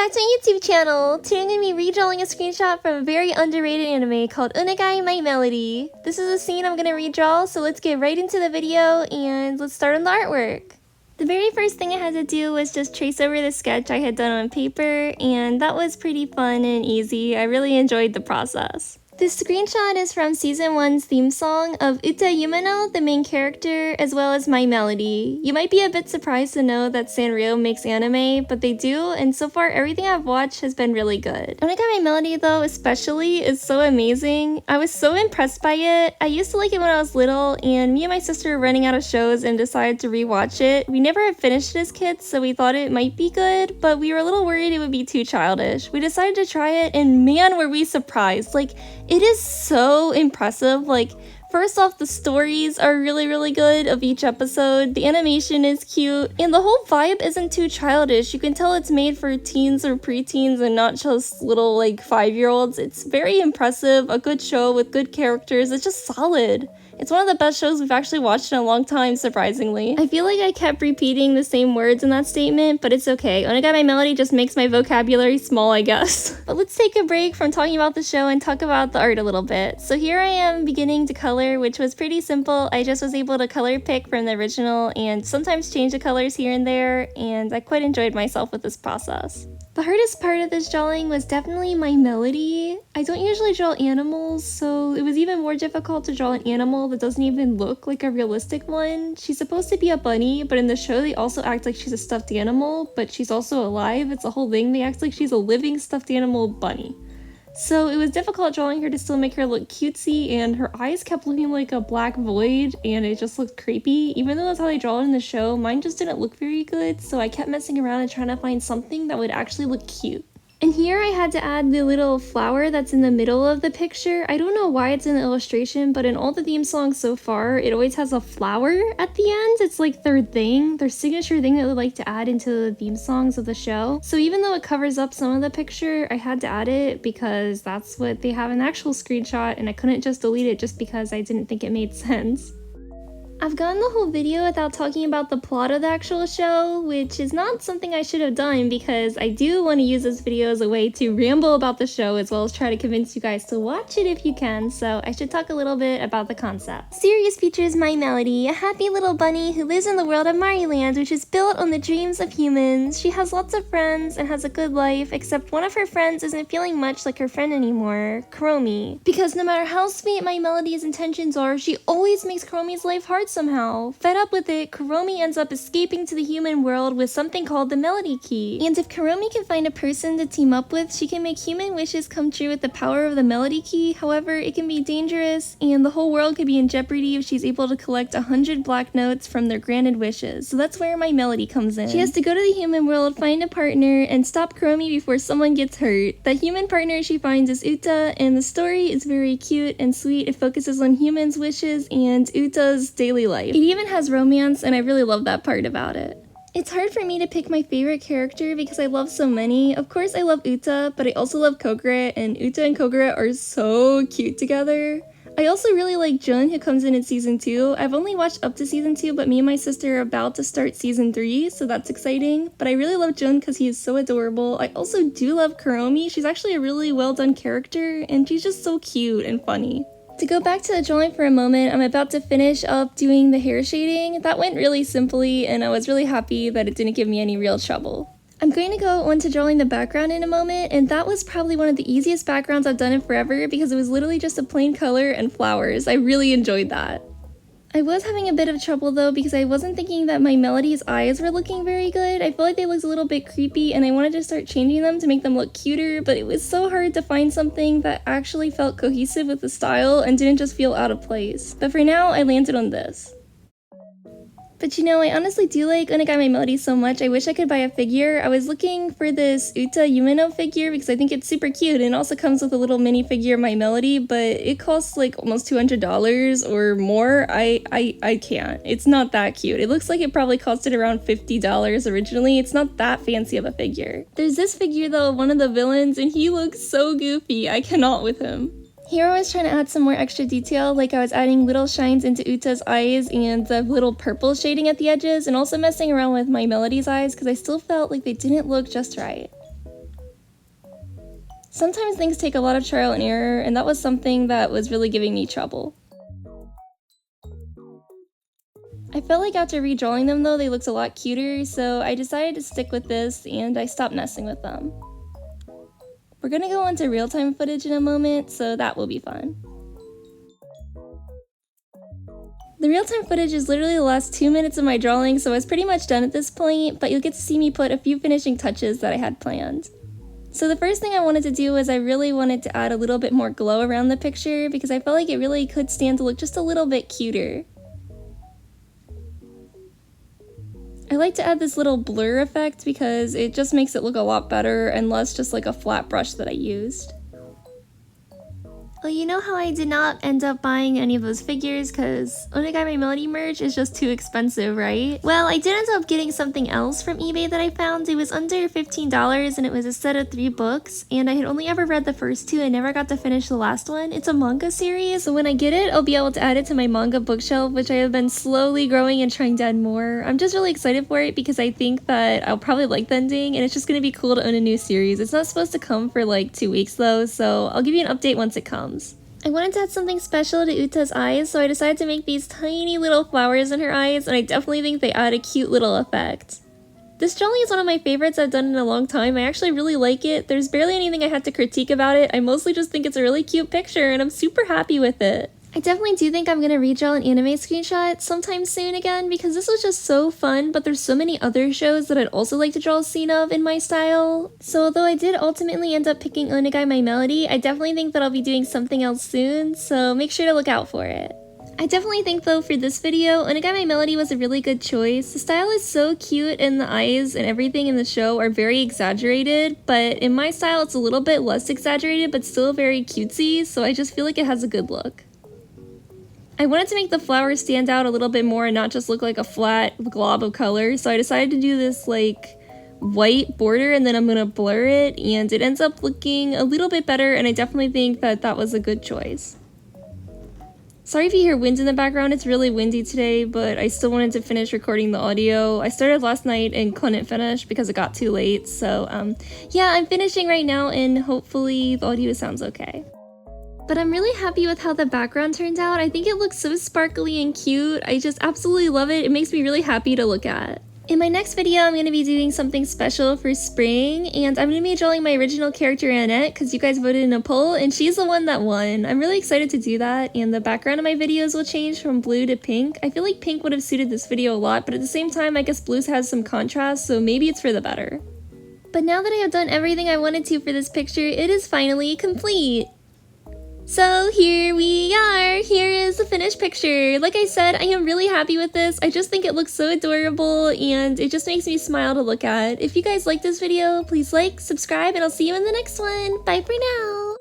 back to my YouTube channel! Today I'm going to be redrawing a screenshot from a very underrated anime called Onegai My Melody. This is a scene I'm going to redraw, so let's get right into the video and let's start on the artwork. The very first thing I had to do was just trace over the sketch I had done on paper, and that was pretty fun and easy. I really enjoyed the process. This screenshot is from Season 1's theme song of Uta Yumeno, the main character, as well as My Melody. You might be a bit surprised to know that Sanrio makes anime, but they do, and so far everything I've watched has been really good. Onegai My Melody though, especially, is so amazing. I was so impressed by it. I used to like it when I was little, and me and my sister were running out of shows and decided to rewatch it. We never had finished it as kids, so we thought it might be good, but we were a little worried it would be too childish. We decided to try it, and man were we surprised. It is so impressive. First off, the stories are really good of each episode, the animation is cute, and the whole vibe isn't too childish. You can tell it's made for teens or preteens and not just little 5-year-olds. It's very impressive, a good show with good characters. It's just solid. It's one of the best shows we've actually watched in a long time, surprisingly. I feel like I kept repeating the same words in that statement, but it's okay. Onegai My Melody just makes my vocabulary small, I guess. But let's take a break from talking about the show and talk about the art a little bit. So here I am beginning to color, which was pretty simple. I just was able to color pick from the original and sometimes change the colors here and there, and I quite enjoyed myself with this process. The hardest part of this drawing was definitely My Melody. I don't usually draw animals, so it was even more difficult to draw an animal that doesn't even look like a realistic one. She's supposed to be a bunny, but in the show they also act like she's a stuffed animal, but she's also alive. It's a whole thing. They act like she's a living stuffed animal bunny. So it was difficult drawing her to still make her look cutesy, and her eyes kept looking like a black void, and it just looked creepy. Even though that's how they draw it in the show, mine just didn't look very good, so I kept messing around and trying to find something that would actually look cute. And here I had to add the little flower that's in the middle of the picture. I don't know why it's in the illustration, but in all the theme songs so far, it always has a flower at the end. It's like their thing, their signature thing that they like to add into the theme songs of the show. So even though it covers up some of the picture, I had to add it because that's what they have in the actual screenshot, and I couldn't just delete it just because I didn't think it made sense. I've gone the whole video without talking about the plot of the actual show, which is not something I should have done because I do want to use this video as a way to ramble about the show as well as try to convince you guys to watch it if you can, so I should talk a little bit about the concept. The series features My Melody, a happy little bunny who lives in the world of Mariland, which is built on the dreams of humans. She has lots of friends and has a good life, except one of her friends isn't feeling much like her friend anymore, Kuromi. Because no matter how sweet My Melody's intentions are, she always makes Kuromi's life hard somehow. Fed up with it, Kuromi ends up escaping to the human world with something called the Melody Key. And if Kuromi can find a person to team up with, she can make human wishes come true with the power of the Melody Key. However, it can be dangerous, and the whole world could be in jeopardy if she's able to collect 100 black notes from their granted wishes. So that's where My Melody comes in. She has to go to the human world, find a partner, and stop Kuromi before someone gets hurt. The human partner she finds is Uta, and the story is very cute and sweet. It focuses on humans' wishes and Uta's daily life. It even has romance, and I really love that part about it. It's hard for me to pick my favorite character because I love so many. Of course I love Uta, but I also love Kogure, and Uta and Kogure are so cute together. I also really like Jun, who comes in season 2. I've only watched up to season 2, but me and my sister are about to start season 3, so that's exciting. But I really love Jun because he is so adorable. I also do love Kuromi. She's actually a really well done character, and she's just so cute and funny. To go back to the drawing for a moment, I'm about to finish up doing the hair shading. That went really simply, and I was really happy that it didn't give me any real trouble. I'm going to go on to drawing the background in a moment, and that was probably one of the easiest backgrounds I've done in forever because it was literally just a plain color and flowers. I really enjoyed that. I was having a bit of trouble though because I wasn't thinking that My Melody's eyes were looking very good. I feel like they looked a little bit creepy and I wanted to start changing them to make them look cuter, but it was so hard to find something that actually felt cohesive with the style and didn't just feel out of place. But for now, I landed on this. But you know, I honestly do like Onegai My Melody so much, I wish I could buy a figure. I was looking for this Uta Yumeno figure because I think it's super cute, and it also comes with a little mini figure of My Melody, but it costs like almost $200 or more. I can't. It's not that cute. It looks like it probably costed around $50 originally. It's not that fancy of a figure. There's this figure though, one of the villains, and he looks so goofy. I cannot with him. Here I was trying to add some more extra detail, like I was adding little shines into Uta's eyes and the little purple shading at the edges, and also messing around with My Melody's eyes because I still felt like they didn't look just right. Sometimes things take a lot of trial and error, and that was something that was really giving me trouble. I felt like after redrawing them though, they looked a lot cuter, so I decided to stick with this and I stopped messing with them. We're gonna go on to real-time footage in a moment, so that will be fun. The real-time footage is literally the last 2 minutes of my drawing, so I was pretty much done at this point, but you'll get to see me put a few finishing touches that I had planned. So the first thing I wanted to do was I really wanted to add a little bit more glow around the picture because I felt like it really could stand to look just a little bit cuter. I like to add this little blur effect because it just makes it look a lot better and less just like a flat brush that I used. Well, you know how I did not end up buying any of those figures because Onegai My Melody merch is just too expensive, right? Well, I did end up getting something else from eBay that I found. It was under $15 and it was a set of 3 books, and I had only ever read the first 2 and never got to finish the last one. It's a manga series, so when I get it, I'll be able to add it to my manga bookshelf, which I have been slowly growing and trying to add more. I'm just really excited for it because I think that I'll probably like the ending and it's just gonna be cool to own a new series. It's not supposed to come for like 2 weeks though, so I'll give you an update once it comes. I wanted to add something special to Uta's eyes, so I decided to make these tiny little flowers in her eyes, and I definitely think they add a cute little effect. This drawing is one of my favorites I've done in a long time. I actually really like it. There's barely anything I had to critique about it. I mostly just think it's a really cute picture, and I'm super happy with it. I definitely do think I'm gonna redraw an anime screenshot sometime soon again because this was just so fun, but there's so many other shows that I'd also like to draw a scene of in my style. So although I did ultimately end up picking Onegai My Melody, I definitely think that I'll be doing something else soon, so make sure to look out for it. I definitely think though for this video, Onegai My Melody was a really good choice. The style is so cute and the eyes and everything in the show are very exaggerated, but in my style it's a little bit less exaggerated but still very cutesy, so I just feel like it has a good look. I wanted to make the flowers stand out a little bit more and not just look like a flat glob of color, so I decided to do this like white border and then I'm gonna blur it, and it ends up looking a little bit better, and I definitely think that that was a good choice. Sorry if you hear wind in the background, it's really windy today, but I still wanted to finish recording the audio. I started last night and couldn't finish because it got too late, so yeah, I'm finishing right now and hopefully the audio sounds okay. But I'm really happy with how the background turned out. I think it looks so sparkly and cute. I just absolutely love it. It makes me really happy to look at. In my next video, I'm going to be doing something special for spring, and I'm going to be drawing my original character Annette because you guys voted in a poll, and she's the one that won. I'm really excited to do that, and the background of my videos will change from blue to pink. I feel like pink would have suited this video a lot, but at the same time, I guess blue has some contrast, so maybe it's for the better. But now that I have done everything I wanted to for this picture, it is finally complete! So here we are! Here is the finished picture! Like I said, I am really happy with this. I just think it looks so adorable and it just makes me smile to look at. If you guys like this video, please like, subscribe, and I'll see you in the next one! Bye for now!